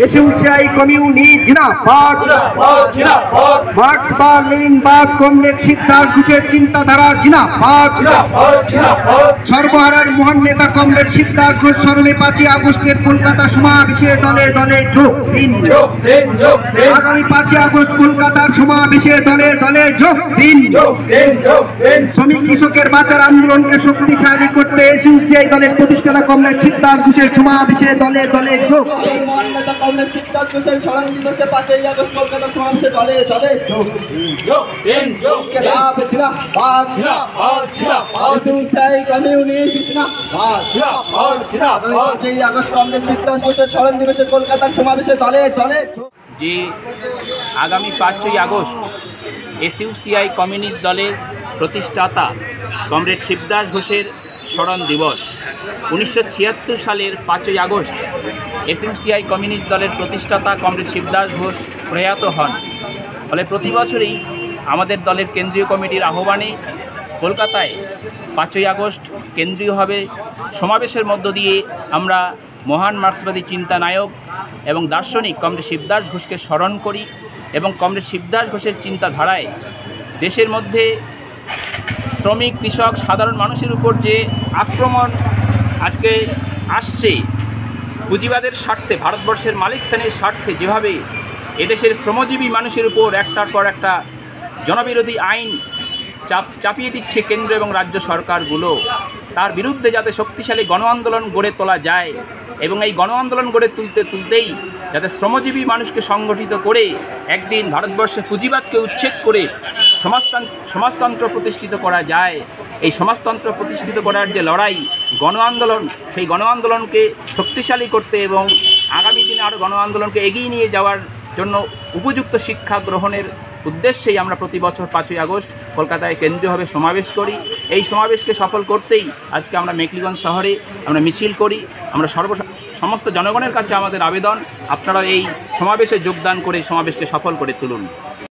এসইউসিআই কমিউনি জিন্দাবাদ, মার্ক্সবাদ লেনিনবাদ কমরেড সিদ্ধার্থ ঘোষের চিন্তাধারা জিন্দাবাদ। সর্বহারার মহান নেতা কমরেড সিদ্ধার্থ ঘোষ স্মরণে 5ই আগস্টের কলকাতা সমাবেশে দলে দলে যোগ দিন। আগামী 5ই আগস্ট কলকাতার সমাবেশে দলে দলে যোগ দিন। শ্রমিক কৃষকের বাঁচার আন্দোলনকে শক্তিশালী করতে এসইউসিআই দলের প্রতিষ্ঠাতা কমরেড সিদ্ধার্থ ঘোষের সমাবেশে দলে দলে যোগ। যে আগামী 5ই আগস্ট এসইউসিআই কমিউনিস্ট দলের প্রতিষ্ঠাতা কমরেড শিবদাস ঘোষের স্মরণ দিবস। 1976 সালের 5ই আগস্ট এসইউসিআই কমিউনিস্ট দলের প্রতিষ্ঠাতা কমরেড শিবদাস ঘোষ প্রয়াত হন। ফলে প্রতি বছরই আমাদের দলের কেন্দ্রীয় কমিটির আহ্বানে কলকাতায় 5ই আগস্ট কেন্দ্রীয়ভাবে সমাবেশের মধ্য দিয়ে আমরা মহান মার্ক্সবাদী চিন্তানায়ক এবং দার্শনিক কমরেড শিবদাস ঘোষকে স্মরণ করি এবং কমরেড শিবদাস ঘোষের চিন্তাধারায় দেশের মধ্যে শ্রমিক কৃষক সাধারণ মানুষের উপর যে আক্রমণ আজকে আসছে, পুঁজিবাদের স্বার্থে ভারতবর্ষের মালিক স্থানের স্বার্থে যেভাবে এদেশের শ্রমজীবী মানুষের উপর একটার পর একটা জনবিরোধী আইন চাপিয়ে দিচ্ছে কেন্দ্র এবং রাজ্য সরকারগুলো, তার বিরুদ্ধে যাতে শক্তিশালী গণ আন্দোলন গড়ে তোলা যায় এবং এই গণ আন্দোলন গড়ে তুলতেই যাতে শ্রমজীবী মানুষকে সংগঠিত করে একদিন ভারতবর্ষে পুঁজিবাদকে উচ্ছেদ করে সমাজতন্ত্র প্রতিষ্ঠিত করা যায়। এই সমাজতন্ত্র প্রতিষ্ঠিত করার যে লড়াই গণ আন্দোলন, সেই গণ আন্দোলনকে শক্তিশালী করতে এবং আগামী দিনে আরও গণ আন্দোলনকে এগিয়ে নিয়ে যাওয়ার জন্য উপযুক্ত শিক্ষা গ্রহণের উদ্দেশ্যেই আমরা প্রতি বছর 5ই আগস্ট কলকাতায় কেন্দ্রীয়ভাবে সমাবেশ করি। এই সমাবেশকে সফল করতেই আজকে আমরা মেখলিগঞ্জ শহরে আমরা মিছিল করি। আমরা সমস্ত জনগণের কাছে আমাদের আবেদন, আপনারা এই সমাবেশে যোগদান করে সমাবেশকে সফল করে তুলুন।